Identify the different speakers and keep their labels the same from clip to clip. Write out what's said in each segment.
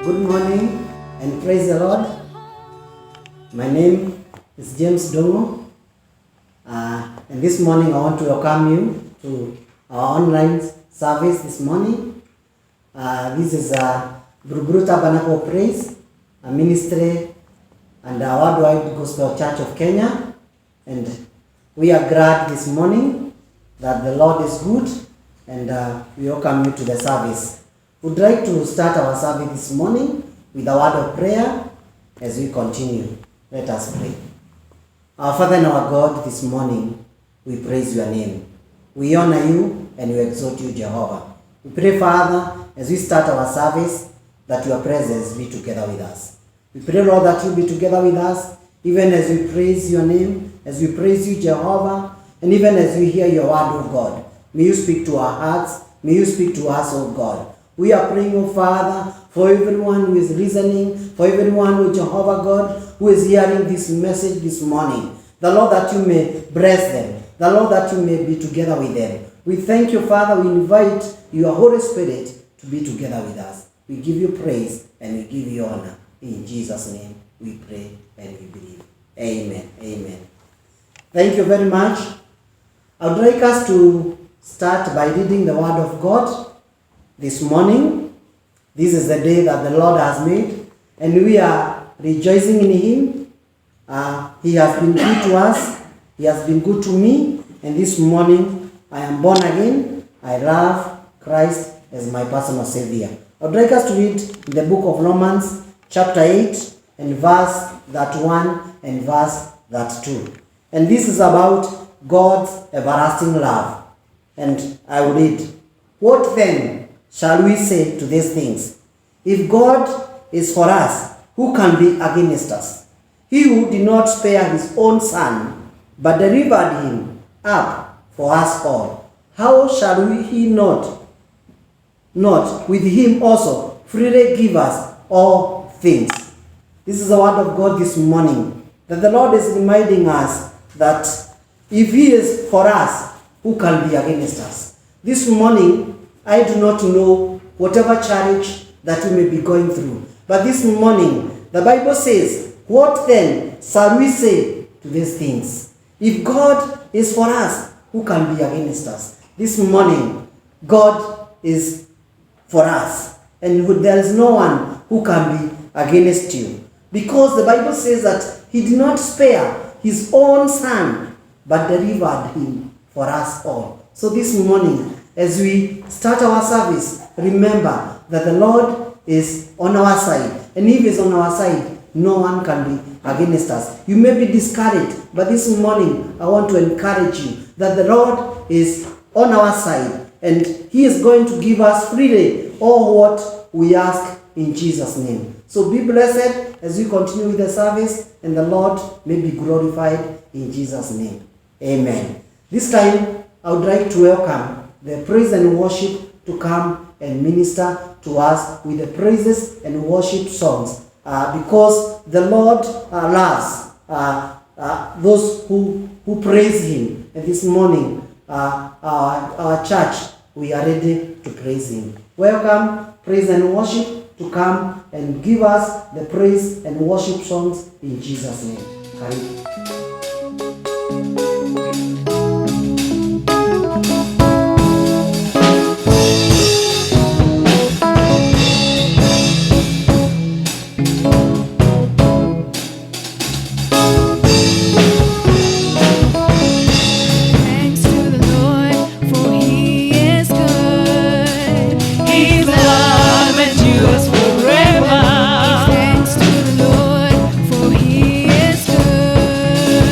Speaker 1: Good morning and praise the Lord. My name is James Dongo, and this morning I want to welcome you to our online service this morning. This is Buruburu Tabernacle Praise, a ministry and a worldwide gospel church of Kenya, and we are glad this morning that the Lord is good, and we welcome you to the service. We'd like to start our service this morning with a word of prayer as we continue. Let us pray. Our Father and our God, this morning we praise your name. We honor you and we exalt you, Jehovah. We pray, Father, as we start our service, that your presence be together with us. We pray, Lord, that you be together with us, even as we praise your name, as we praise you, Jehovah, and even as we hear your word, O God. May you speak to our hearts. May you speak to us, O God. We are praying, O Father, for everyone who is listening, for everyone, O Jehovah God, who is hearing this message this morning. The Lord, that you may bless them. The Lord, that you may be together with them. We thank you, Father. We invite your Holy Spirit to be together with us. We give you praise and we give you honor. In Jesus' name we pray and we believe. Amen. Amen. Thank you very much. I would like us to start by reading the Word of God this morning. This is the day that the Lord has made, and we are rejoicing in Him. He has been good to us. He has been good to me, and this morning I am born again. I love Christ as my personal Savior. I would like us to read the book of Romans chapter 8 and verse that 1 and verse that 2. And this is about God's everlasting love. And I will read, "What then shall we say to these things? If God is for us, who can be against us? He who did not spare his own son, but delivered him up for us all, how shall he not with him also freely give us all things?" This is the word of God this morning, that the Lord is reminding us that if he is for us, who can be against us? This morning, I do not know whatever challenge that we may be going through, but this morning, the Bible says, "What then shall we say to these things? If God is for us, who can be against us?" This morning, God is for us, and there is no one who can be against you, because the Bible says that he did not spare his own son, but delivered him for us all. So this morning, as we start our service, remember that the Lord is on our side, and if he is on our side, no one can be against us. You may be discouraged, but this morning I want to encourage you that the Lord is on our side, and he is going to give us freely all what we ask in Jesus' name. So be blessed as we continue with the service, and the Lord may be glorified in Jesus' name. Amen. This time, I would like to welcome the praise and worship to come and minister to us with the praises and worship songs, because the Lord loves those who praise him. And this morning, our church, we are ready to praise him. Welcome, praise and worship, to come and give us the praise and worship songs in Jesus' name. Karibu.
Speaker 2: Thanks to the Lord, for he is good.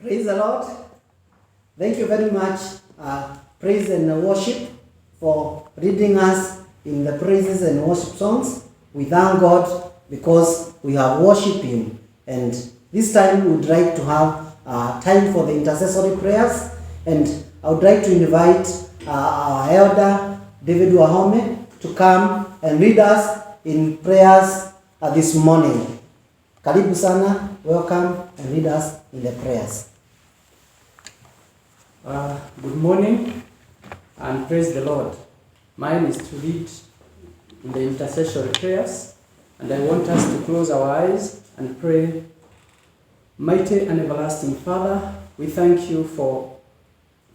Speaker 1: Praise the Lord. Thank you very much, praise and worship, for leading us in the praises and worship songs. We thank God because we have worshipped Him. And this time we would like to have time for the intercessory prayers. And I would like to invite our elder, David Wahome, to come and lead us in prayers this morning. Karibu sana, welcome, and lead us in the prayers.
Speaker 2: Good morning and praise the Lord. Mine is to lead in the intercessory prayers, and I want us to close our eyes and pray. Mighty and everlasting Father, we thank you for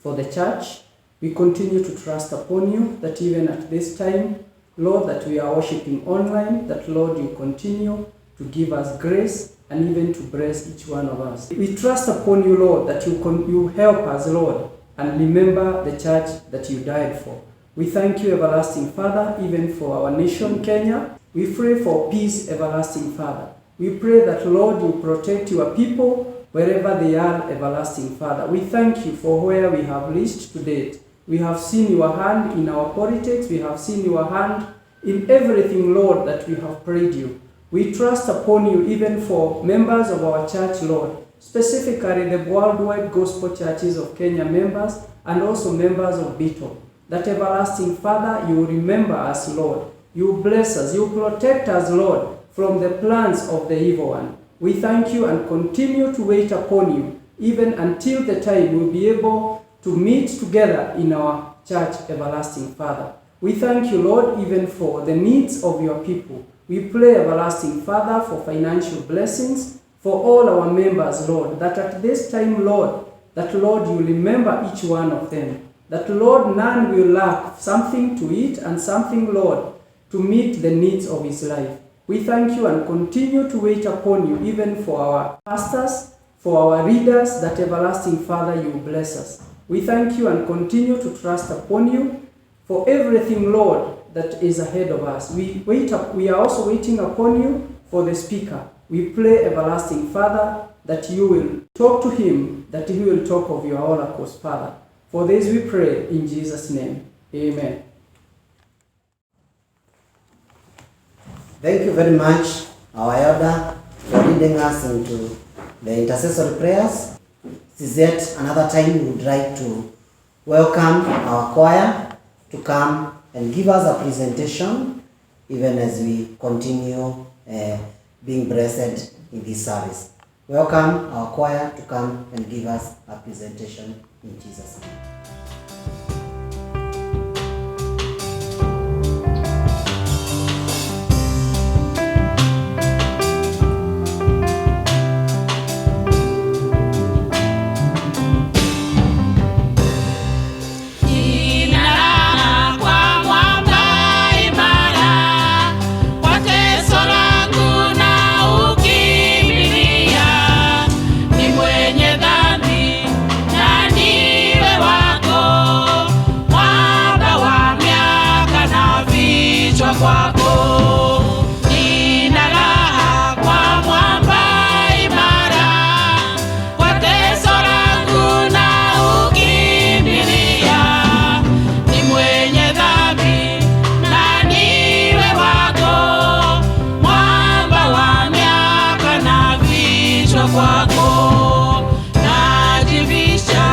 Speaker 2: the church. We continue to trust upon you that even at this time, Lord, that we are worshiping online, that Lord, you continue to give us grace and even to bless each one of us. We trust upon you, Lord, that you help us, Lord, and remember the church that you died for. We thank you, everlasting Father, even for our nation, Kenya. We pray for peace, everlasting Father. We pray that, Lord, you protect your people wherever they are, everlasting Father. We thank you for where we have reached to date. We have seen your hand in our politics. We have seen your hand in everything, Lord, that we have prayed you. We trust upon you even for members of our church, Lord, specifically the worldwide gospel churches of Kenya members and also members of Beetle. That everlasting Father, you remember us, Lord. You bless us. You protect us, Lord, from the plans of the evil one. We thank you and continue to wait upon you even until the time we'll be able to meet together in our church, everlasting Father. We thank you, Lord, even for the needs of your people. We pray, everlasting Father, for financial blessings for all our members, Lord, that at this time, Lord, that, Lord, you remember each one of them. That, Lord, none will lack something to eat and something, Lord, to meet the needs of his life. We thank you and continue to wait upon you even for our pastors, for our leaders, that everlasting Father, you bless us. We thank you and continue to trust upon you for everything, Lord, that is ahead of us. We are also waiting upon you for the speaker. We pray, everlasting Father, that you will talk to him, that he will talk of your oracles, Father. For this we pray in Jesus' name. Amen.
Speaker 1: Thank you very much, our elder, for leading us into the intercessory prayers. This is yet another time we would like to welcome our choir to come and give us a presentation, even as we continue being blessed in this service. Welcome our choir to come and give us a presentation in Jesus' name.
Speaker 3: Najivisha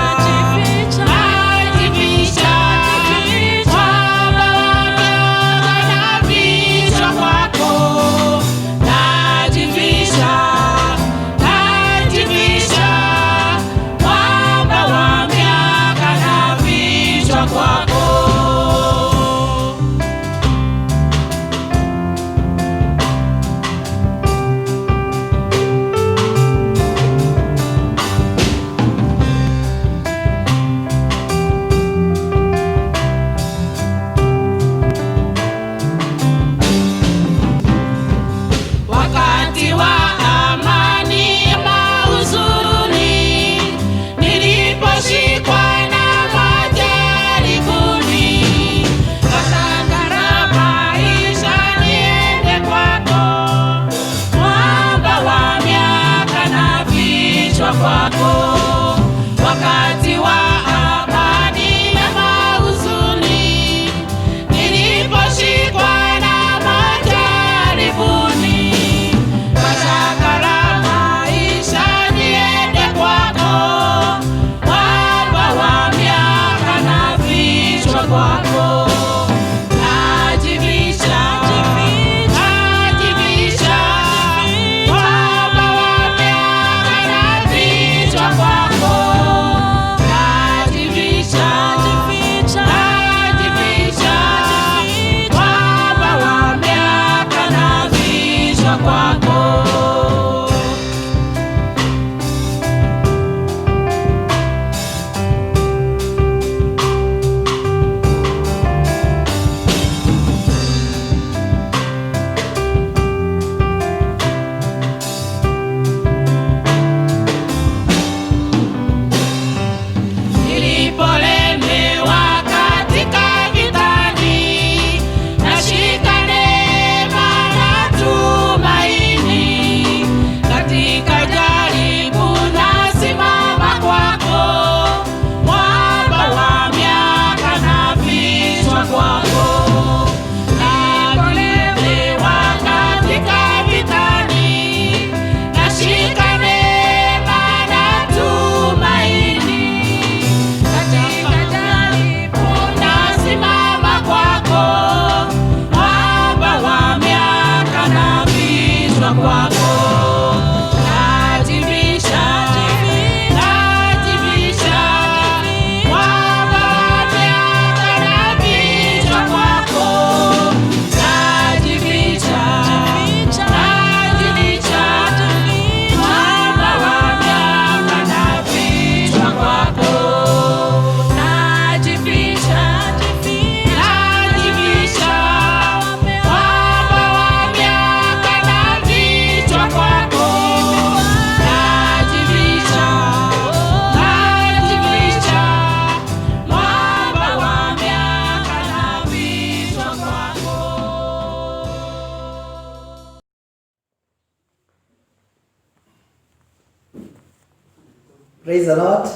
Speaker 1: Praise the Lord.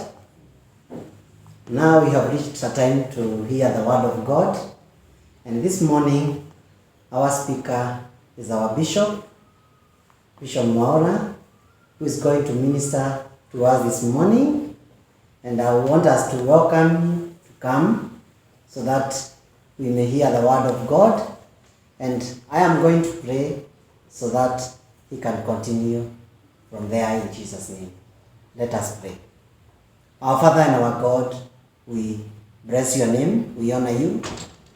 Speaker 1: Now we have reached a time to hear the word of God. And this morning, our speaker is our Bishop, Bishop Mwaura, who is going to minister to us this morning. And I want us to welcome him to come so that we may hear the word of God. And I am going to pray so that he can continue from there in Jesus' name. Let us pray. Our Father and our God, we bless your name, we honor you.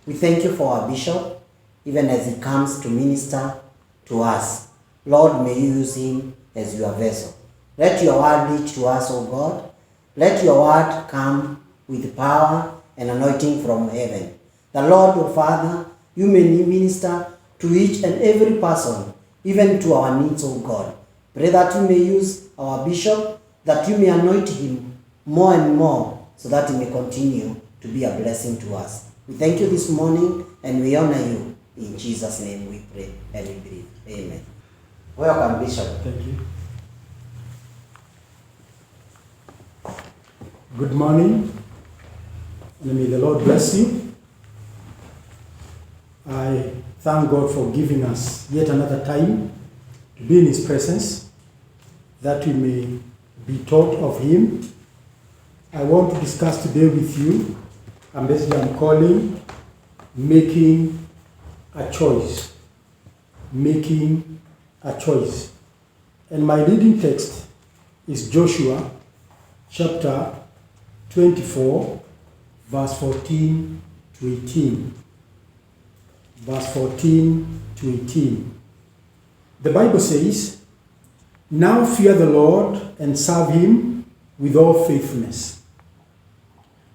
Speaker 1: We thank you for our bishop, even as he comes to minister to us. Lord, may you use him as your vessel. Let your word reach to us, O God. Let your word come with power and anointing from heaven. The Lord, O Father, you may minister to each and every person, even to our needs, O God. Pray that you may use our bishop, that you may anoint him more and more, so that he may continue to be a blessing to us. We thank you this morning and we honor you. In Jesus' name we pray and we believe. Amen. Welcome, Bishop.
Speaker 3: Thank you. Good morning, and may the Lord bless you. I thank God for giving us yet another time to be in His presence, that we may be taught of Him. I want to discuss today with you a message I'm calling Making a Choice. Making a Choice. And my reading text is Joshua chapter 24, verse 14 to 18. Verse 14 to 18. The Bible says, "Now fear the Lord and serve Him with all faithfulness.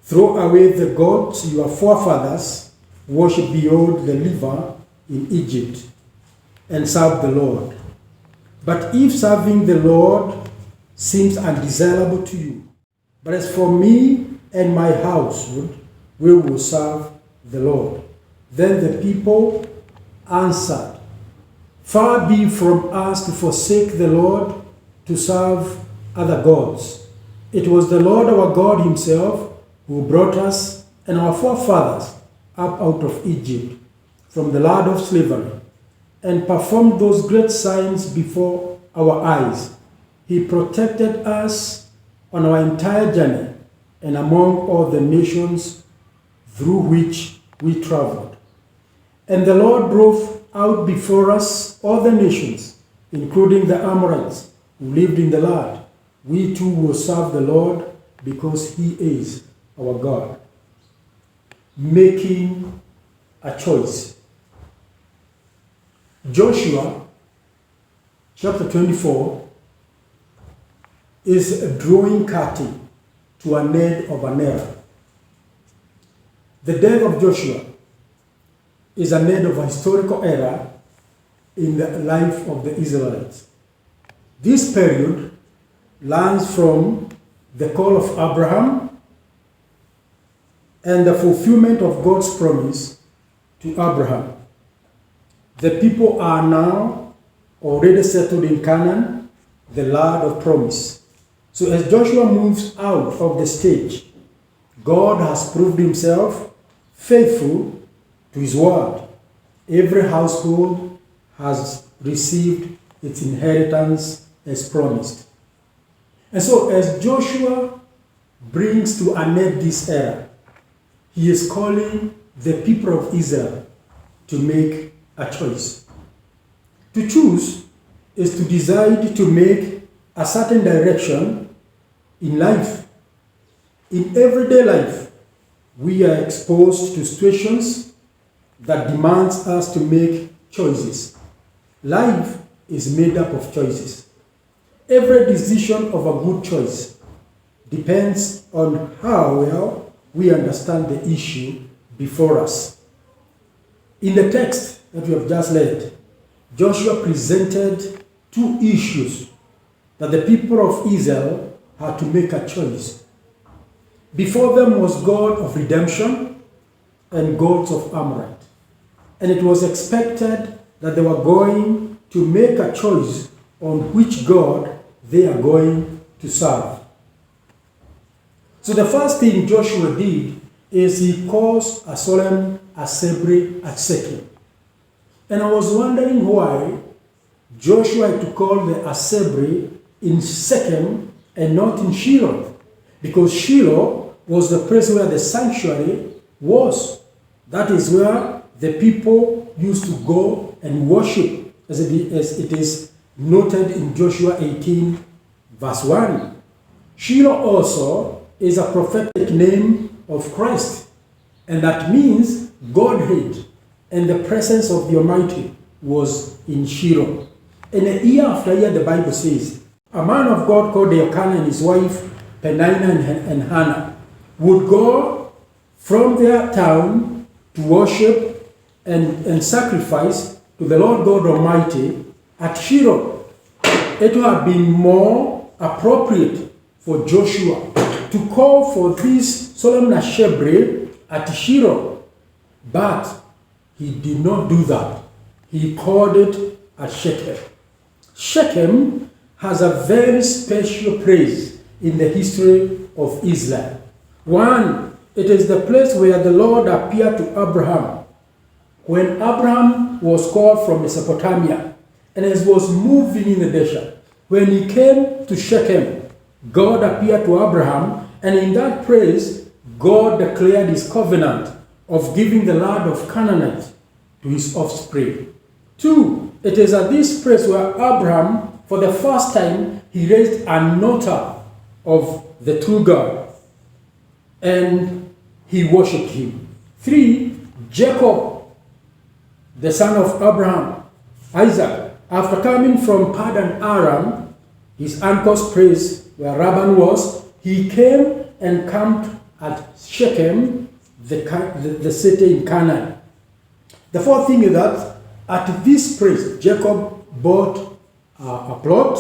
Speaker 3: Throw away the gods your forefathers worshipped beyond the river in Egypt, and serve the Lord. But if serving the Lord seems undesirable to you, but as for me and my household, we will serve the Lord." Then the people answered, "Far be from us to forsake the Lord to serve other gods. It was the Lord our God Himself who brought us and our forefathers up out of Egypt from the land of slavery, and performed those great signs before our eyes. He protected us on our entire journey and among all the nations through which we traveled. And the Lord drove out before us all the nations, including the Amorites who lived in the land. We too will serve the Lord because He is our God." Making a choice. Joshua chapter 24 is drawing curtain to an end of an era. The death of Joshua is an end of a historical era in the life of the Israelites. This period runs from the call of Abraham and the fulfillment of God's promise to Abraham. The people are now already settled in Canaan, the land of promise. So as Joshua moves out of the stage, God has proved Himself faithful to His word. Every household has received its inheritance as promised. And so as Joshua brings to an end this era, he is calling the people of Israel to make a choice. To choose is to decide to make a certain direction in life. In everyday life, we are exposed to situations that demands us to make choices. Life is made up of choices. Every decision of a good choice depends on how well we understand the issue before us. In the text that we have just read, Joshua presented two issues that the people of Israel had to make a choice. Before them was God of redemption and gods of Amorite. And it was expected that they were going to make a choice on which God they are going to serve. So the first thing Joshua did is he caused a solemn assembly at Shechem. And I was wondering why Joshua had to call the assembly in Shechem and not in Shiloh. Because Shiloh was the place where the sanctuary was. That is where the people used to go and worship, as it is noted in Joshua 18, verse 1. Shiloh also is a prophetic name of Christ, and that means Godhead, and the presence of the Almighty was in Shiloh. And year after year, the Bible says, a man of God called Elkanah and his wife Peninnah and Hannah would go from their town to worship and sacrifice to the Lord God Almighty at Shiloh. It would have been more appropriate for Joshua to call for this solemn assembly at Shiloh, but he did not do that. He called it at Shechem. Shechem has a very special place in the history of Israel. One, it is the place where the Lord appeared to Abraham when Abraham was called from Mesopotamia and he was moving in the desert. When he came to Shechem, God appeared to Abraham, and in that place, God declared his covenant of giving the land of Canaan to his offspring. Two, it is at this place where Abraham, for the first time, he raised an altar of the true God, and he worshipped him. Three, Jacob, the son of Abraham, Isaac, after coming from Padan Aram, his uncle's place where Laban was, he came and camped at Shechem, the city in Canaan. The fourth thing is that at this place, Jacob bought a plot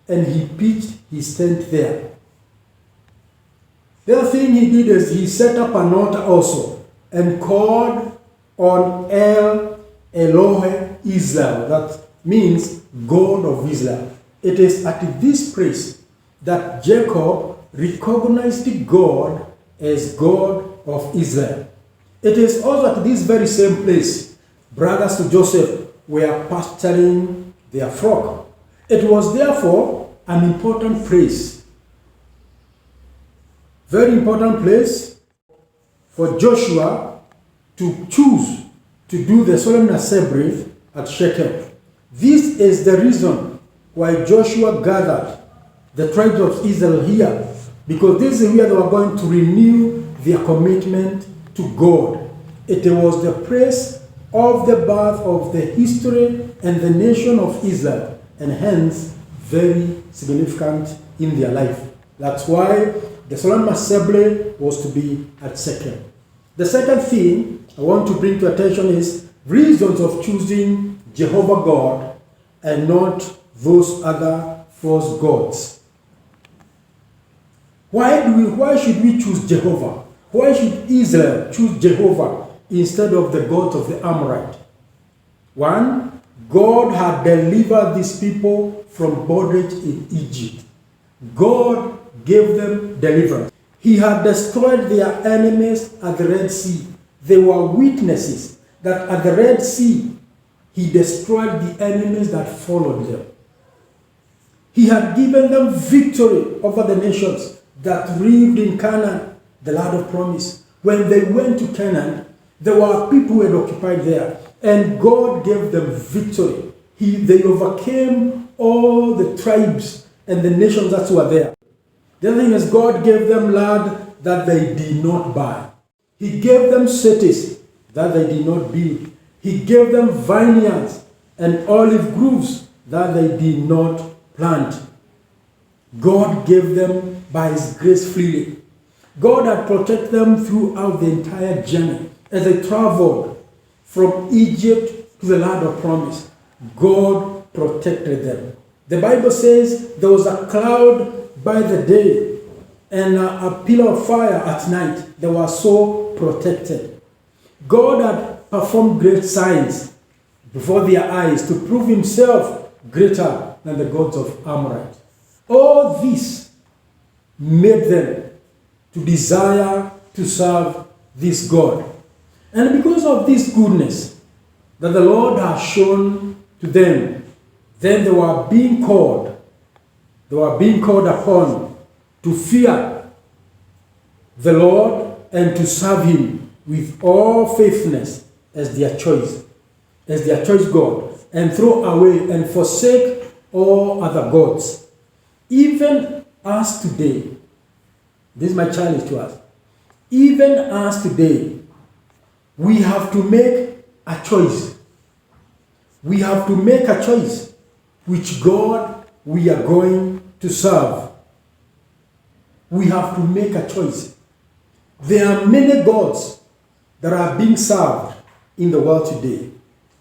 Speaker 3: and he pitched his tent there. The other thing he did is he set up an altar also and called on El Elohe Israel. That means God of Israel. It is at this place that Jacob recognized God as God of Israel. It is also at this very same place brothers to Joseph were pasturing their flock. It was therefore an important place, very important place for Joshua to choose to do the solemn assembly at Shechem. This is the reason why Joshua gathered the tribes of Israel here, because this is where they were going to renew their commitment to God. It was the place of the birth of the history and the nation of Israel, and hence very significant in their life. That's why the solemn assembly was to be at Shechem. The second thing I want to bring to attention is reasons of choosing Jehovah God and not those other false gods. Why should we choose Jehovah? Why should Israel choose Jehovah instead of the gods of the Amorite? One, God had delivered these people from bondage in Egypt. God gave them deliverance. He had destroyed their enemies at the Red Sea. They were witnesses that at the Red Sea, he destroyed the enemies that followed them. He had given them victory over the nations that lived in Canaan, the land of promise. When they went to Canaan, there were people who had occupied there, and God gave them victory. They overcame all the tribes and the nations that were there. The other thing is God gave them land that they did not buy. He gave them cities that they did not build. He gave them vineyards and olive groves that they did not plant. God gave them by his grace freely. God had protected them throughout the entire journey. As they traveled from Egypt to the land of promise, God protected them. The Bible says there was a cloud by the day and a pillar of fire at night. They were so protected. God had performed great signs before their eyes to prove himself greater than the gods of Amorite. All this made them to desire to serve this God. And because of this goodness that the Lord has shown to them, then they were being called upon to fear the Lord and to serve Him with all faithfulness as their choice God, and throw away and forsake all other gods. Even as today, this is my challenge to us, even as today, we have to make a choice. We have to make a choice which God we are going to serve. We have to make a choice. There are many gods that are being served in the world today.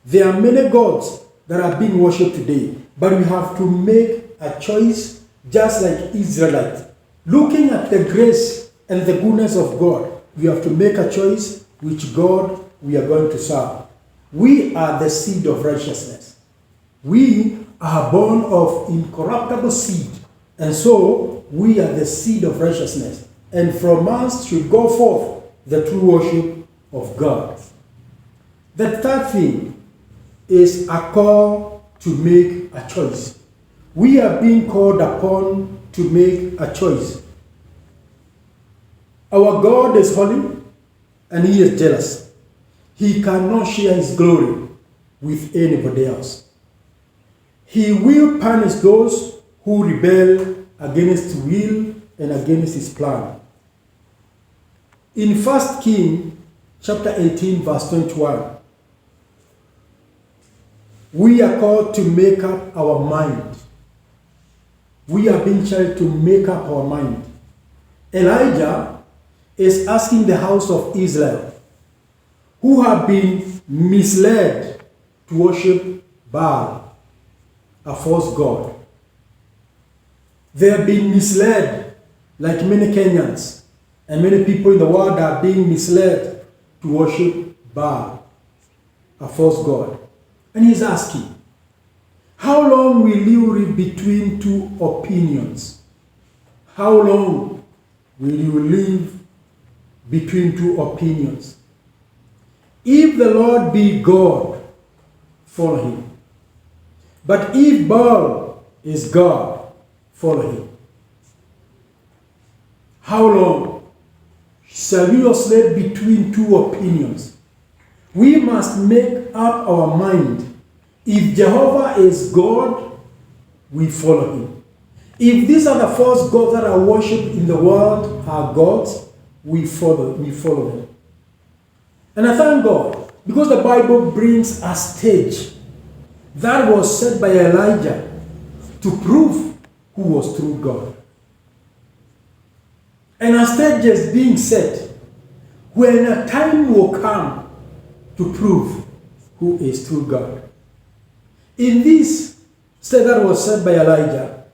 Speaker 3: There are many gods that are being worshipped today. But we have to make a choice just like Israelites. Looking at the grace and the goodness of God, we have to make a choice which God we are going to serve. We are the seed of righteousness. We are born of incorruptible seed. And so we are the seed of righteousness. And from us should go forth the true worship of God. The third thing is a call to make a choice. We are being called upon to make a choice. Our God is holy and He is jealous. He cannot share His glory with anybody else. He will punish those who rebel against His will and against His plan. In 1 Kings chapter 18 verse 21, we are called to make up our mind. We are being charged to make up our mind. Elijah is asking the house of Israel, who have been misled to worship Baal, a false god. They have been misled like many Kenyans and many people in the world are being misled to worship Baal, a false god. And he's asking, how long will you live between two opinions? How long will you live between two opinions? If the Lord be God, follow Him. But if Baal is God, follow Him. How long shall we oscillate between two opinions? We must make up our mind. If Jehovah is God, we follow Him. If these are the false gods that are worshipped in the world are gods, we follow them. And I thank God, because the Bible brings a stage that was set by Elijah to prove who was true God. And a stage is being set when a time will come to prove who is true God. In this stage that was set by Elijah,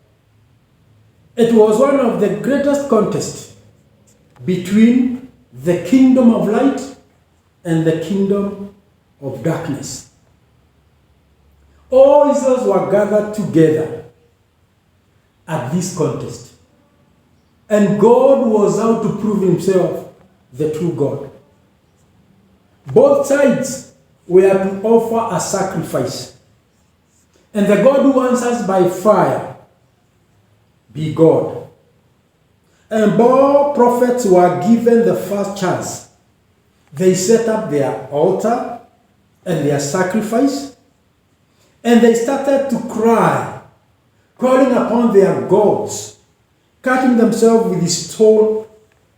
Speaker 3: it was one of the greatest contests between the kingdom of light and the kingdom of darkness. All Israelites were gathered together at this contest. And God was out to prove Himself the true God. Both sides were to offer a sacrifice. And the God who answers by fire be God. And both prophets were given the first chance. They set up their altar and their sacrifice, and they started to cry, calling upon their gods, cutting themselves with stone.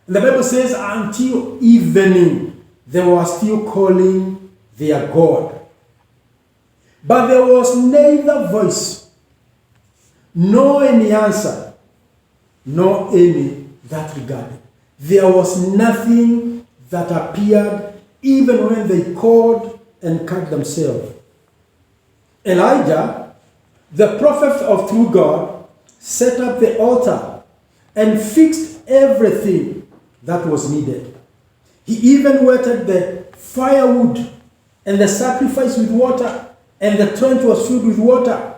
Speaker 3: And the Bible says until evening they were still calling their God. But there was neither voice, nor any answer, nor any that regarded. There was nothing that appeared even when they called and cut themselves. Elijah, the prophet of true God, set up the altar and fixed everything that was needed. He even wetted the firewood and the sacrifice with water, and the trench was filled with water.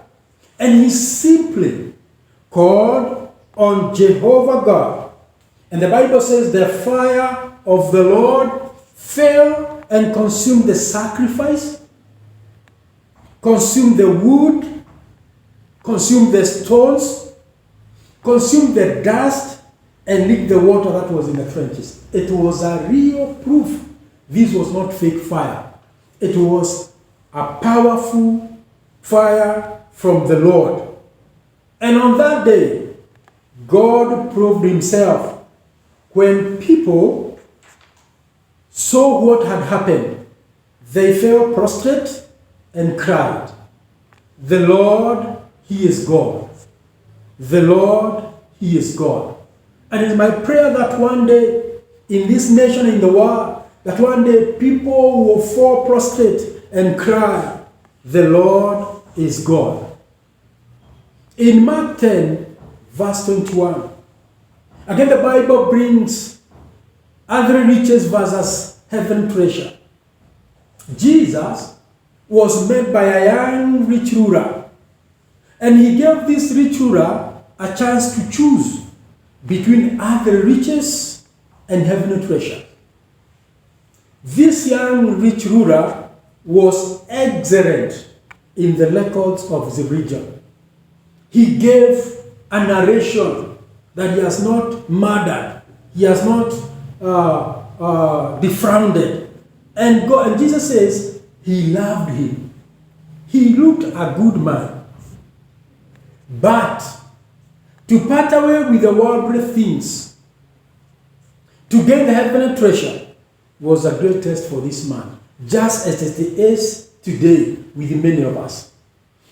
Speaker 3: And he simply called on Jehovah God And the Bible says the fire of the Lord fell and consumed the sacrifice, consumed the wood, consumed the stones, consumed the dust, and licked the water that was in the trenches. It was a real proof. This was not fake fire. It was a powerful fire from the Lord. And on that day, God proved himself when people saw what had happened. They fell prostrate and cried, "The Lord, he is God. The Lord, he is God." And it's my prayer that one day in this nation, in the world, that one day people will fall prostrate and cry, "The Lord is God." In Mark 10, verse 21, again the Bible brings other riches versus heaven treasure. Jesus was met by a young rich ruler, and he gave this rich ruler a chance to choose between other riches and heavenly treasure. This young rich ruler was excellent in the records of the region. He gave a narration that he has not murdered, he has not defrauded. And Jesus says he loved him. He looked a good man. But to part away with the worldly things, to gain the heavenly treasure, was a great test for this man, just as it is today with many of us.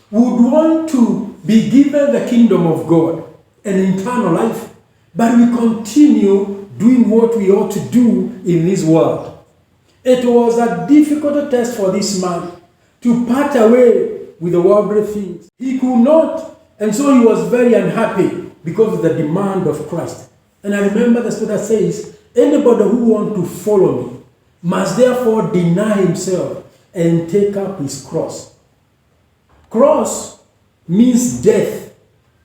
Speaker 3: We would want to be given the kingdom of God, an eternal life, but we continue doing what we ought to do in this world. It was a difficult test for this man to part away with the worldly things. He could not, and so he was very unhappy because of the demand of Christ. And I remember the scripture says, anybody who wants to follow me must therefore deny himself and take up his cross. Cross means death,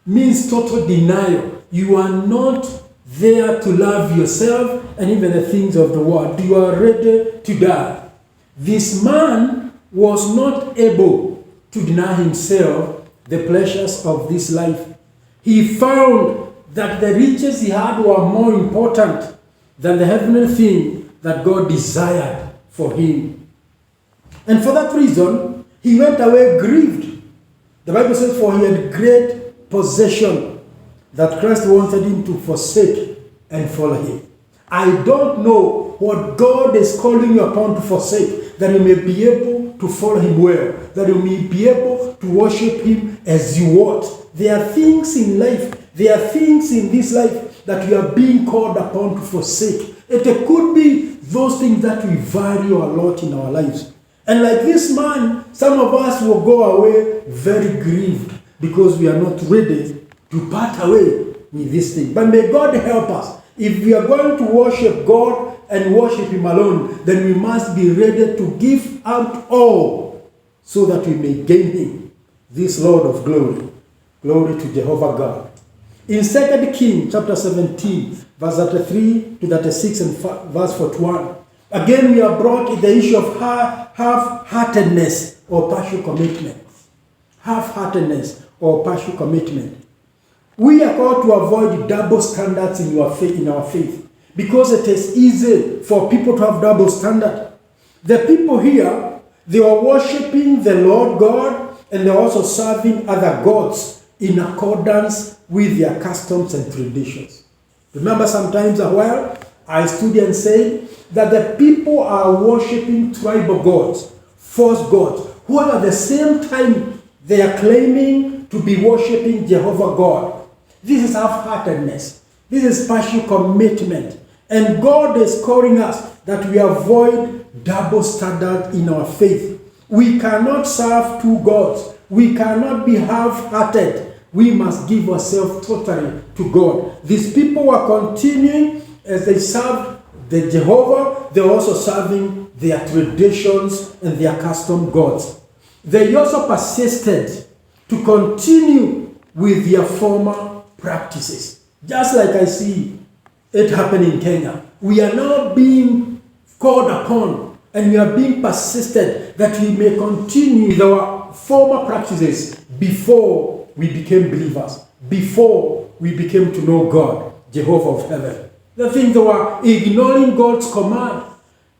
Speaker 3: means total denial. You are not there to love yourself and even the things of the world. You are ready to die. This man was not able to deny himself the pleasures of this life. He found that the riches he had were more important than the heavenly thing that God desired for him. And for that reason, he went away grieved. The Bible says, for he had great possession that Christ wanted him to forsake and follow him. I don't know what God is calling you upon to forsake, that you may be able to follow him well, that you may be able to worship him as you ought. There are things in life, there are things in this life that we are being called upon to forsake. It could be those things that we value a lot in our lives. And like this man, some of us will go away very grieved because we are not ready to part away with this thing. But may God help us. If we are going to worship God and worship him alone, then we must be ready to give out all so that we may gain him, this Lord of glory. Glory to Jehovah God. In 2 Kings chapter 17, verse 33 to 36 and verse 41, again we are brought in the issue of half-heartedness or partial commitment. Half-heartedness or partial commitment. We are called to avoid double standards in our faith, because it is easy for people to have double standard. The people here, they are worshiping the Lord God, and they're also serving other gods in accordance with their customs and traditions. Remember, sometimes a while I stood and said that the people are worshiping tribal gods, false gods, who at the same time they are claiming to be worshiping Jehovah God. This is half-heartedness. This is partial commitment. And God is calling us that we avoid double standard in our faith. We cannot serve two gods. We cannot be half-hearted. We must give ourselves totally to God. These people are continuing as they serve the Jehovah. They're also serving their traditions and their custom gods. They also persisted to continue with their former practices. Just like I see it happened in Kenya. We are now being called upon and we are being persisted that we may continue with our former practices before we became believers, before we became to know God, Jehovah of heaven. The things that were ignoring God's command.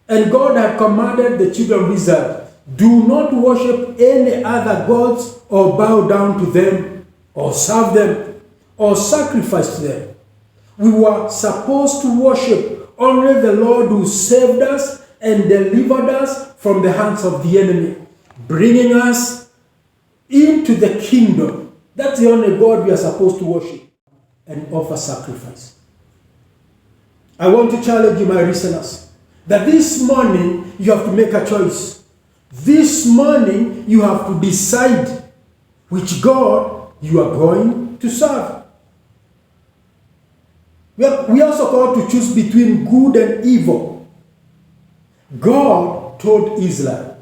Speaker 3: And God had commanded the children of Israel, do not worship any other gods or bow down to them or serve them or sacrifice to them. We were supposed to worship only the Lord who saved us and delivered us from the hands of the enemy, bringing us into the kingdom. That's the only God we are supposed to worship and offer sacrifice. I want to challenge you, my listeners, that this morning you have to make a choice. This morning you have to decide which God you are going to serve. We are also called to choose between good and evil. God told Israel,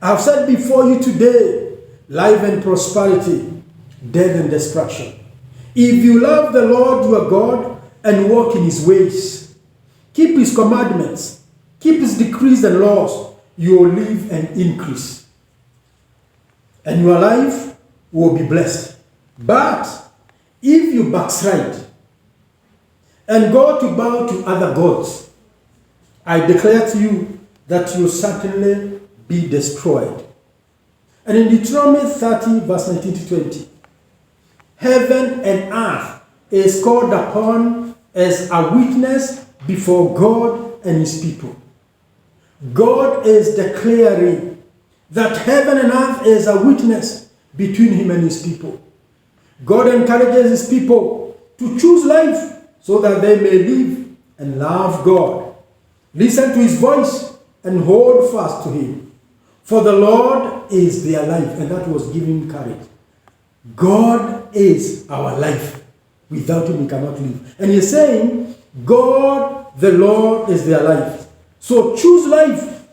Speaker 3: I have said before you today, life and prosperity, death and destruction. If you love the Lord your God and walk in his ways, keep his commandments, keep his decrees and laws, you will live and increase. And your life will be blessed. But if you backslide and go to bow to other gods, I declare to you that you'll certainly be destroyed. And in Deuteronomy 30, verse 19 to 20, heaven and earth is called upon as a witness before God and his people. God is declaring that heaven and earth is a witness between him and his people. God encourages his people to choose life so that they may live and love God. Listen to his voice and hold fast to him. For the Lord is their life. And that was giving courage. God is our life. Without him we cannot live. And he's saying, God, the Lord, is their life. So choose life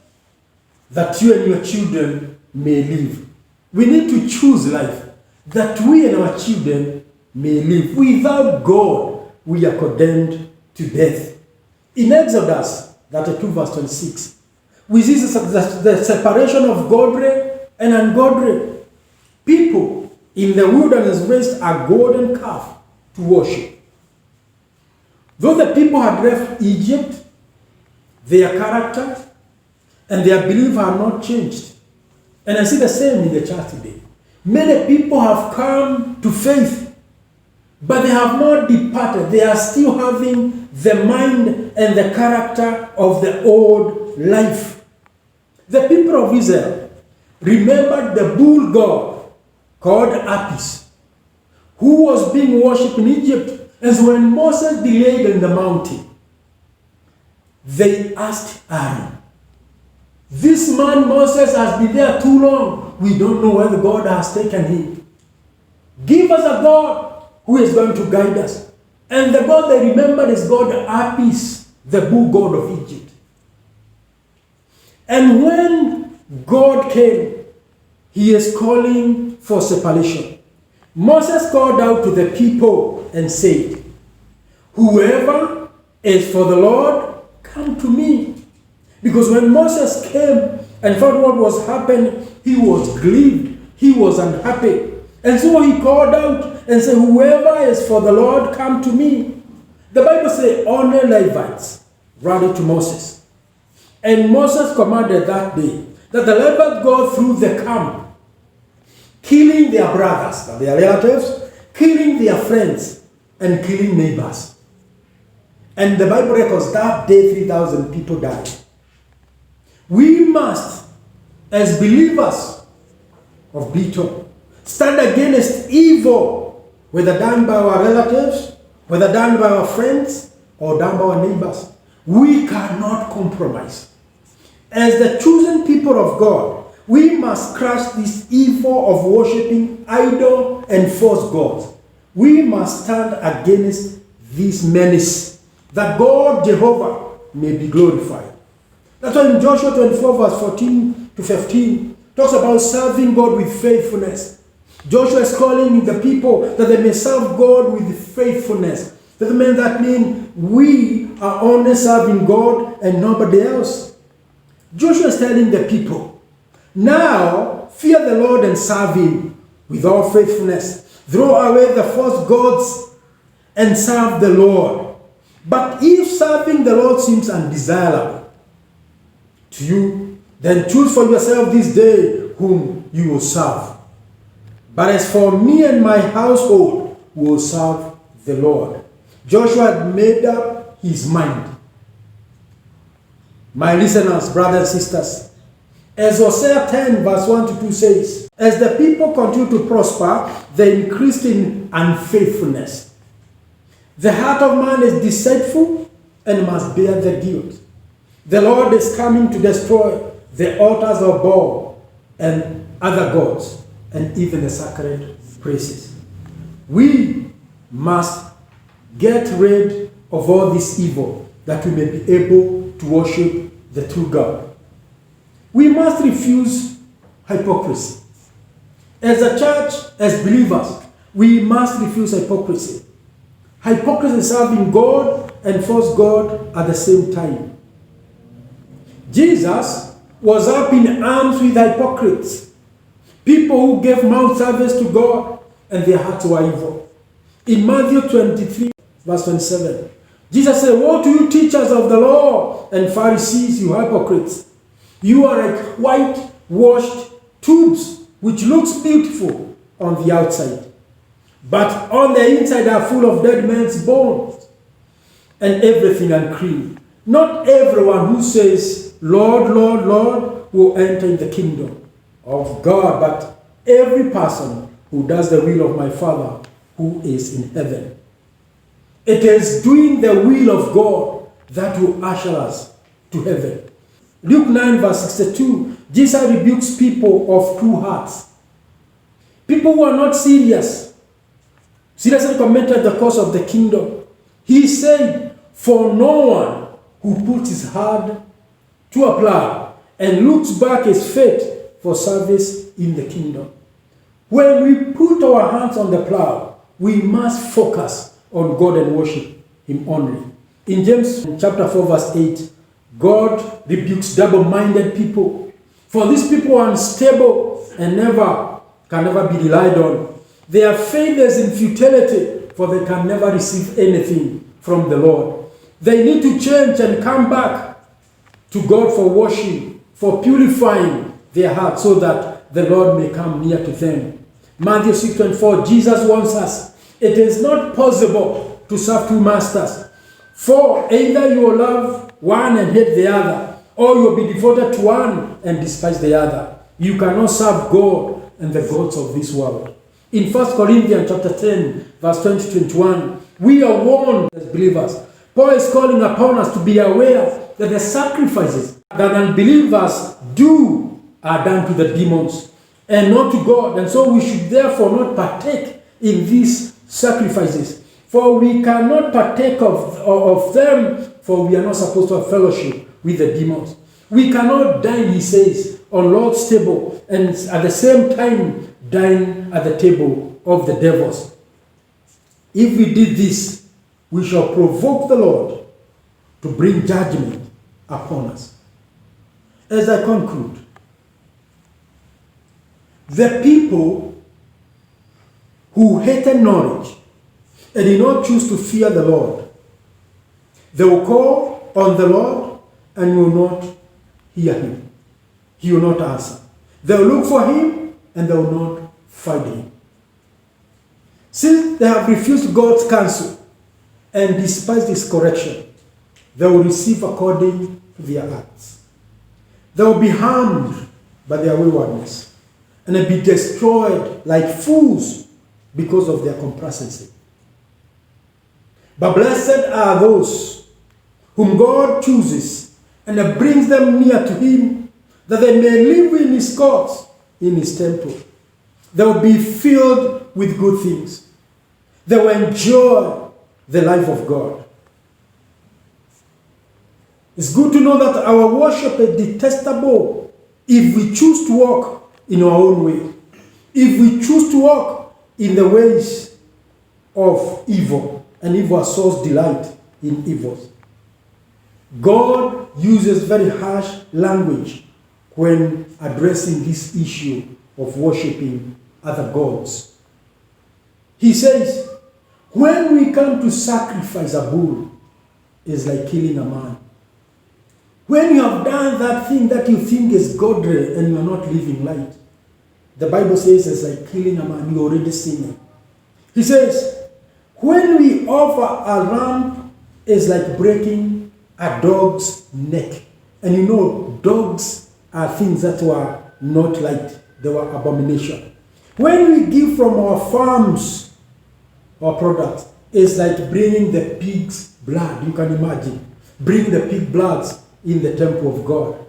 Speaker 3: that you and your children may live. We need to choose life that we and our children may live. Without God, we are condemned to death. In Exodus 32 verse 26, we see the separation of godly and ungodly. People in the wilderness raised a golden calf to worship. Though the people had left Egypt, their character and their belief have not changed. And I see the same in the church today. Many people have come to faith, but they have not departed. They are still having the mind and the character of the old life. The people of Israel remembered the bull god called Apis, who was being worshipped in Egypt. And so when Moses delayed in the mountain, they asked Aaron, this man Moses has been there too long. We don't know where the God has taken him. Give us a God who is going to guide us. And the God they remembered is God Apis, the bull god of Egypt. And when God came, he is calling for separation. Moses called out to the people and said, whoever is for the Lord, come to me. Because when Moses came and found what was happening, he was grieved, he was unhappy. And so he called out and said, whoever is for the Lord, come to me. The Bible says, only Levites ran to Moses. And Moses commanded that day that the Levites go through the camp, killing their brothers, their relatives, killing their friends, and killing neighbors. And the Bible records that day 3,000 people died. We must, as believers of Beaton, stand against evil, whether done by our relatives, whether done by our friends, or done by our neighbors. We cannot compromise. As the chosen people of God, we must crush this evil of worshiping idol and false gods. We must stand against this menace, that God, Jehovah, may be glorified. That's why in Joshua 24 verse 14 to 15, talks about serving God with faithfulness. Joshua is calling the people that they may serve God with faithfulness. That means we are only serving God and nobody else. Joshua is telling the people, now fear the Lord and serve him with all faithfulness. Throw away the false gods and serve the Lord. But if serving the Lord seems undesirable to you, then choose for yourself this day whom you will serve. But as for me and my household, we will serve the Lord. Joshua had made up his mind. My listeners, brothers and sisters, as Hosea 10 verse 1 to 2 says, as the people continue to prosper, they increased in unfaithfulness. The heart of man is deceitful and must bear the guilt. The Lord is coming to destroy the altars of Baal and other gods and even the sacred places. We must get rid of all this evil that we may be able to worship the true God. We must refuse hypocrisy. As a church, as believers, we must refuse hypocrisy. Hypocrisy is serving God and false God at the same time. Jesus was up in arms with hypocrites, people who gave mouth service to God and their hearts were evil. In Matthew 23, verse 27, Jesus said, woe to you teachers of the law and Pharisees, you hypocrites! You are like whitewashed tombs, which looks beautiful on the outside, but on the inside are full of dead men's bones and everything unclean. Not everyone who says, Lord, Lord, Lord, will enter in the kingdom of God, but every person who does the will of my Father who is in heaven. It is doing the will of God that will usher us to heaven. Luke 9 verse 62, Jesus rebukes people of two hearts. People who are not seriously committed the cause of the kingdom. He said, for no one who puts his hand to a plow and looks back is fit for service in the kingdom. When we put our hands on the plow, we must focus on God and worship him only. In James chapter 4 verse 8, God rebukes double-minded people. For these people are unstable and can never be relied on. Their faith is in futility, for they can never receive anything from the Lord. They need to change and come back to God for washing, for purifying their hearts so that the Lord may come near to them. Matthew 6:24, Jesus warns us, it is not possible to serve two masters. For either you will love one and hate the other, or you will be devoted to one and despise the other. You cannot serve God and the gods of this world. In 1 Corinthians chapter 10, verse 20-21, we are warned as believers. Paul is calling upon us to be aware that the sacrifices that unbelievers do are done to the demons and not to God. And so we should therefore not partake in these sacrifices. For we cannot partake of them, for we are not supposed to have fellowship with the demons. We cannot dine, he says, on Lord's table and at the same time dine at the table of the devils. If we did this, we shall provoke the Lord to bring judgment upon us. As I conclude, the people who hated knowledge and did not choose to fear the Lord, they will call on the Lord and will not hear him. He will not answer. They will look for him and they will not find him. Since they have refused God's counsel and despised his correction, they will receive according to their acts. They will be harmed by their waywardness and will be destroyed like fools because of their complacency. But blessed are those whom God chooses and brings them near to him, that they may live in his courts, in his temple. They will be filled with good things. They will enjoy the life of God. It's good to know that our worship is detestable if we choose to walk in our own way. If we choose to walk in the ways of evil. and evil sows delight in evils. God uses very harsh language when addressing this issue of worshipping other gods. He says, when we come to sacrifice a bull, it's like killing a man. When you have done that thing that you think is godly and you are not living right, the Bible says it's like killing a man, you're already sinning. He says, when we offer a ram, it's like breaking a dog's neck. And you know, dogs are things that were not light, they were abomination. When we give from our farms or products, it's like bringing the pig's blood. You can imagine, bring the pig bloods in the temple of God.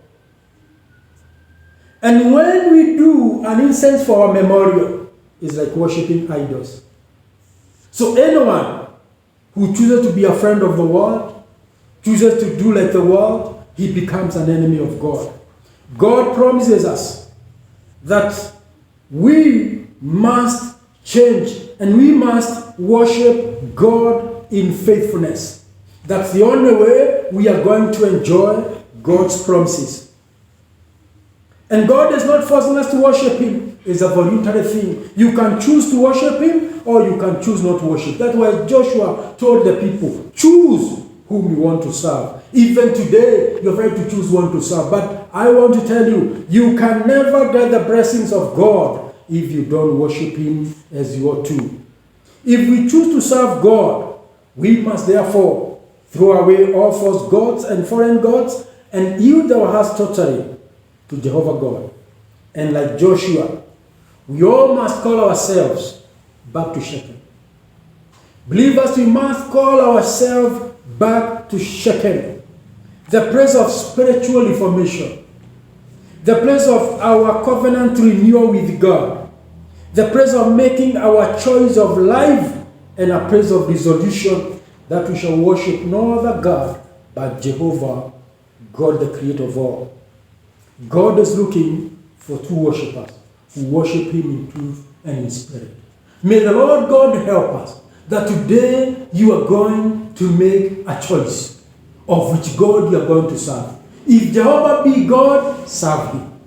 Speaker 3: And when we do an incense for our memorial, it's like worshiping idols. So anyone who chooses to be a friend of the world, chooses to do like the world, he becomes an enemy of God. God promises us that we must change and we must worship God in faithfulness. That's the only way we are going to enjoy God's promises. And God is not forcing us to worship Him. It's a voluntary thing. You can choose to worship Him or you can choose not to worship. That's why Joshua told the people, choose whom you want to serve. Even today, you're afraid to choose one to serve. But I want to tell you, you can never get the blessings of God if you don't worship Him as you ought to. If we choose to serve God, we must therefore throw away all false gods and foreign gods and yield our hearts totally to Jehovah God. And like Joshua, we all must call ourselves back to Shechem. Believers, we must call ourselves back to Shechem, the place of spiritual reformation, the place of our covenant renewal with God, the place of making our choice of life, and a place of resolution that we shall worship no other God but Jehovah, God the creator of all. God is looking for true worshippers who worship Him in truth and in spirit. May the Lord God help us that today you are going to make a choice of which God you are going to serve. If Jehovah be God, serve Him.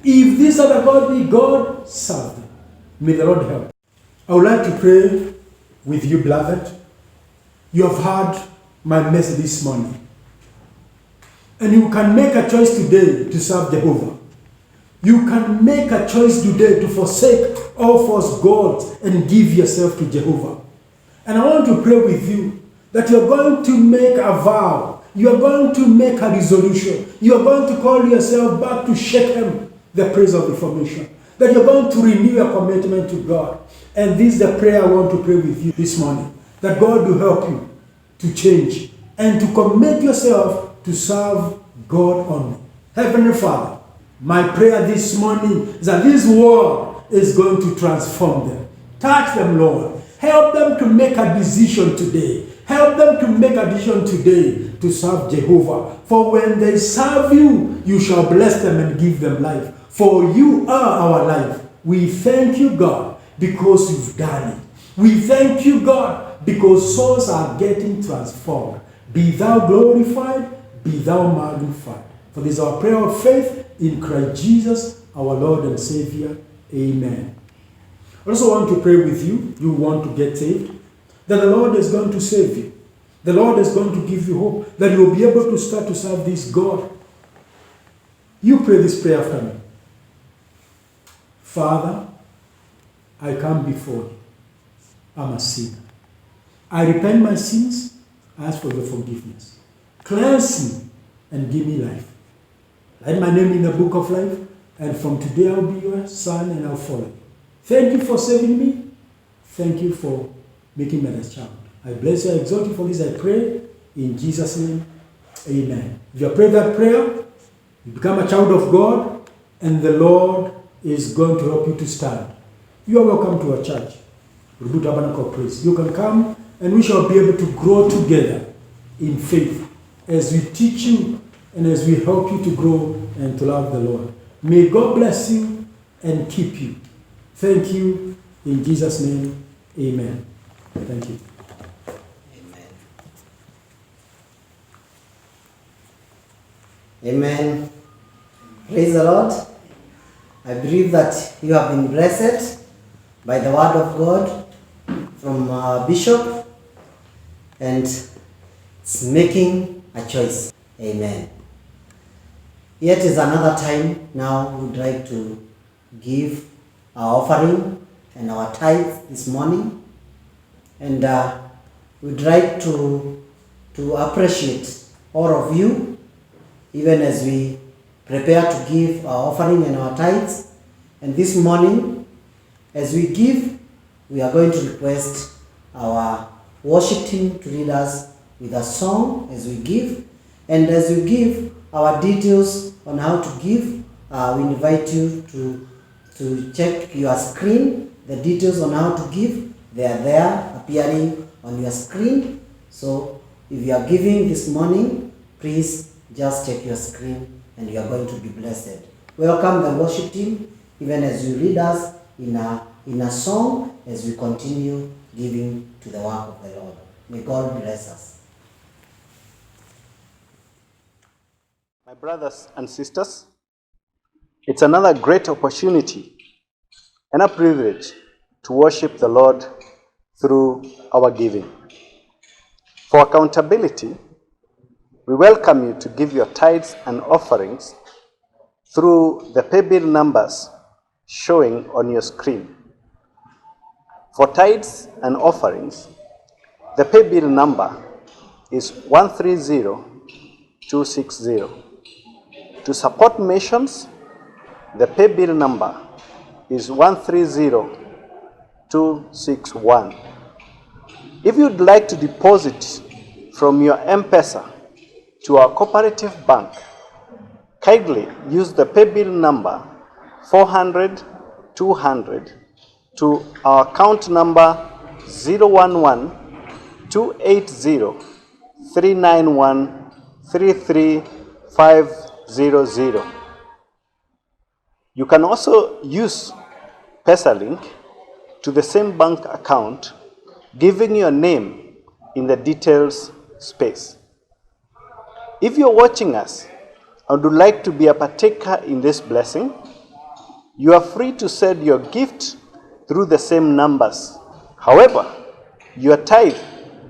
Speaker 3: If this other God be God, serve Him. May the Lord help. I would like to pray with you, beloved. You have heard my message this morning. And you can make a choice today to serve Jehovah. You can make a choice today to forsake all false gods and give yourself to Jehovah. And I want to pray with you that you're going to make a vow. You're going to make a resolution. You're going to call yourself back to Shechem, the place of reformation. That you're going to renew your commitment to God. And this is the prayer I want to pray with you this morning. That God will help you to change and to commit yourself to serve God only. Heavenly Father, my prayer this morning is that this word is going to transform them. Touch them, Lord. Help them to make a decision today. Help them to make a decision today to serve Jehovah. For when they serve you, you shall bless them and give them life. For you are our life. We thank you, God, because you've done it. We thank you, God, because souls are getting transformed. Be thou glorified, be thou magnified. For this is our prayer of faith in Christ Jesus, our Lord and Savior. Amen. I also want to pray with you. You want to get saved. That the Lord is going to save you. The Lord is going to give you hope. That you'll be able to start to serve this God. You pray this prayer after me. Father, I come before you. I'm a sinner. I repent my sins. I ask for your forgiveness. Cleanse me and give me life. Write my name in the book of life, and from today I'll be your son and I'll follow you. Thank you for saving me. Thank you for making me a child. I bless you, I exalt you for this, I pray in Jesus' name. Amen. If you pray that prayer, you become a child of God, and the Lord is going to help you to stand. You are welcome to our church, Rubu Tabernacle Praise. You can come and we shall be able to grow together in faith as we teach you and as we help you to grow and to love the Lord. May God bless you and keep you. Thank you. In Jesus' name, amen. Thank you.
Speaker 1: Amen. Praise the Lord. I believe that you have been blessed by the word of God from Bishop, and it's making a choice. Amen. Yet is another time now we'd like to give our offering and our tithe this morning, and we'd like to appreciate all of you, even as we prepare to give our offering and our tithes. And this morning, as we give, we are going to request our worship team to lead us with a song as we give. And as we give, our details on how to give, we invite you to check your screen. The details on how to give, they are there appearing on your screen. So if you are giving this morning, please just check your screen and you are going to be blessed. Welcome the worship team, even as you lead us in a song as we continue giving to the work of the Lord. May God bless us.
Speaker 4: My brothers and sisters, it's another great opportunity and a privilege to worship the Lord through our giving. For accountability, we welcome you to give your tithes and offerings through the paybill numbers showing on your screen. For tithes and offerings, the paybill number is 130260. To support missions, the paybill number is 130261. If you'd like to deposit from your M-Pesa to our cooperative bank, kindly use the paybill number 400-200 to our account number 011-280-391-33500. You can also use PesaLink to the same bank account, giving your name in the details space. If you're watching us and would like to be a partaker in this blessing, you are free to send your gift through the same numbers. However, your tithe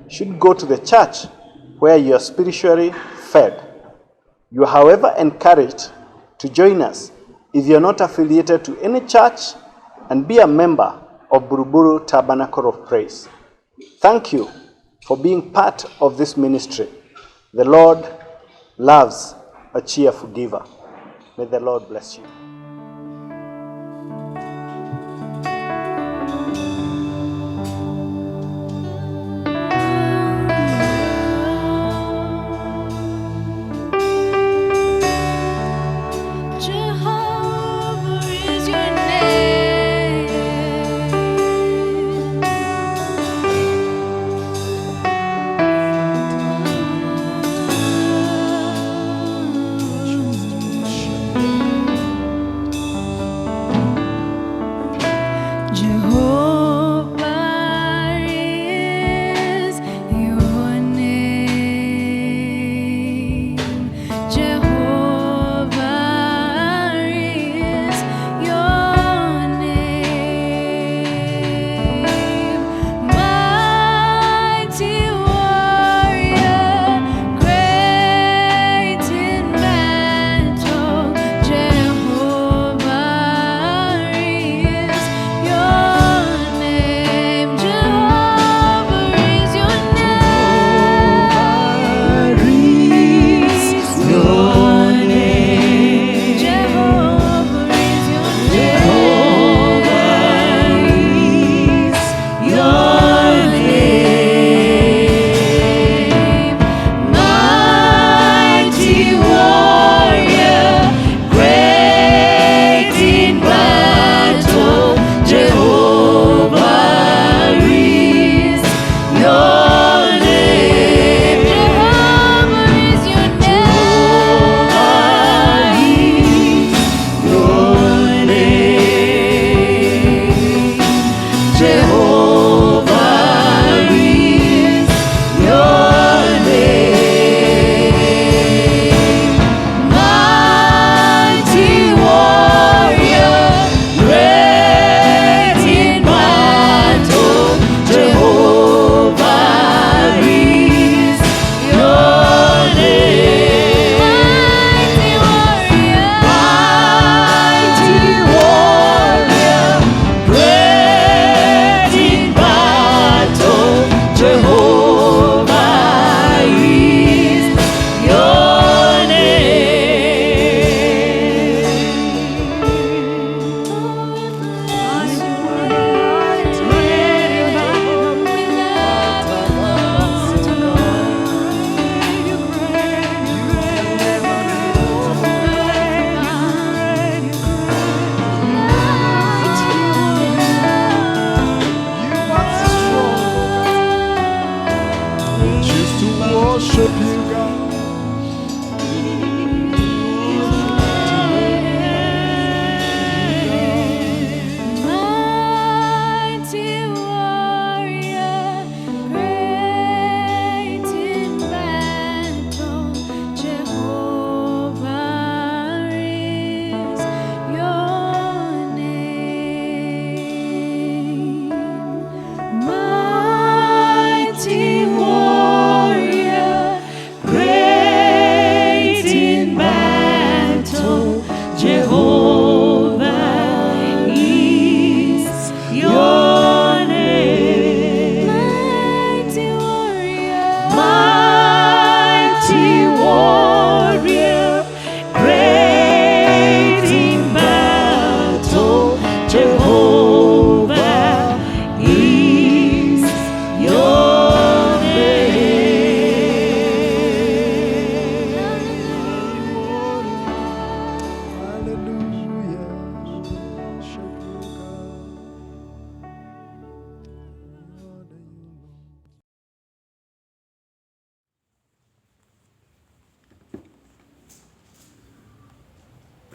Speaker 4: should go to the church where you are spiritually fed. You are, however, encouraged to join us if you are not affiliated to any church and be a member of Buruburu Tabernacle of Praise. Thank you for being part of this ministry. The Lord loves a cheerful giver. May the Lord bless you.
Speaker 5: Jehovah is your name. Jehovah is your name. Jehovah is your name. Mighty warrior, great in battle. Jehovah is your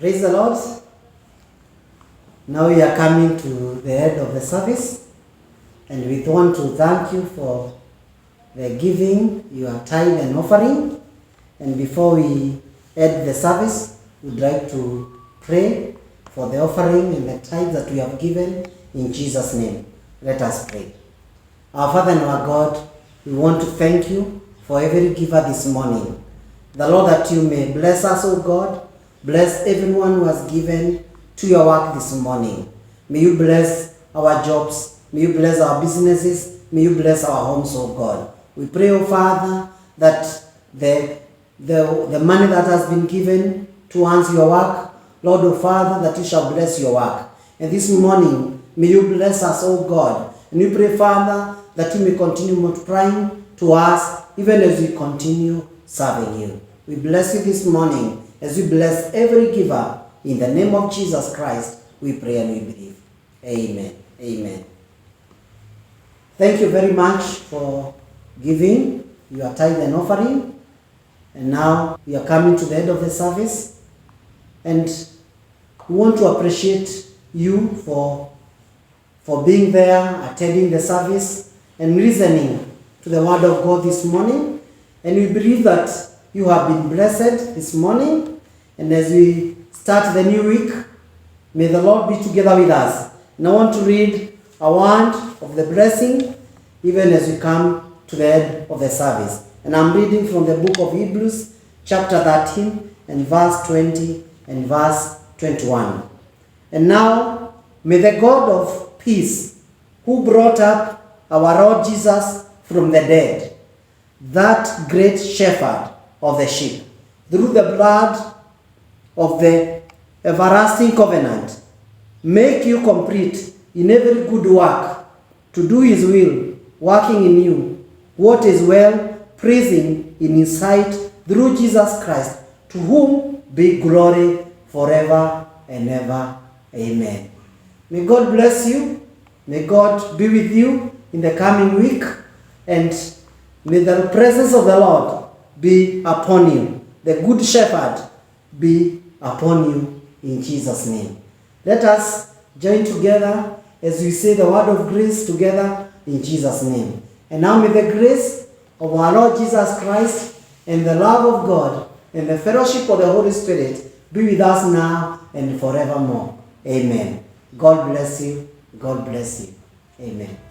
Speaker 1: Praise the Lord. Now we are coming to the end of the service, and we want to thank you for the giving your tithe and offering. And before we end the service, we'd like to pray for the offering and the tithe that we have given in Jesus' name. Let us pray. Our Father and our God, we want to thank you for every giver this morning. The Lord, that you may bless us, O God. Bless everyone who has given to your work this morning. May you bless our jobs. May you bless our businesses. May you bless our homes, O God. We pray, O Father, that the money that has been given towards your work, Lord, O Father, that you shall bless your work. And this morning, may you bless us, O God. And we pray, Father, that you may continue multiplying to us, even as we continue serving you. We bless you this morning as we bless every giver. In the name of Jesus Christ, we pray and we believe. Amen. Amen. Thank you very much for giving your tithe and offering. And now we are coming to the end of the service. And we want to appreciate you for being there, attending the service, and listening to the word of God this morning. And we believe that you have been blessed this morning. And as we start the new week, may the Lord be together with us. And I want to read a word of the blessing, even as we come to the end of the service. And I'm reading from the book of Hebrews, chapter 13, and verse 20 and verse 21. And now, may the God of peace, who brought up our Lord Jesus from the dead, that great shepherd of the sheep, through the blood of the everlasting covenant, make you complete in every good work, to do his will, working in you what is well, pleasing in his sight, through Jesus Christ, to whom be glory forever and ever. Amen. May God bless you. May God be with you in the coming week, and may the presence of the Lord be upon you. The good shepherd be upon you in Jesus' name. Let us join together as we say the word of grace together in Jesus' name. And now may the grace of our Lord Jesus Christ and the love of God and the fellowship of the Holy Spirit be with us now and forevermore. Amen. God bless you. God bless you. Amen.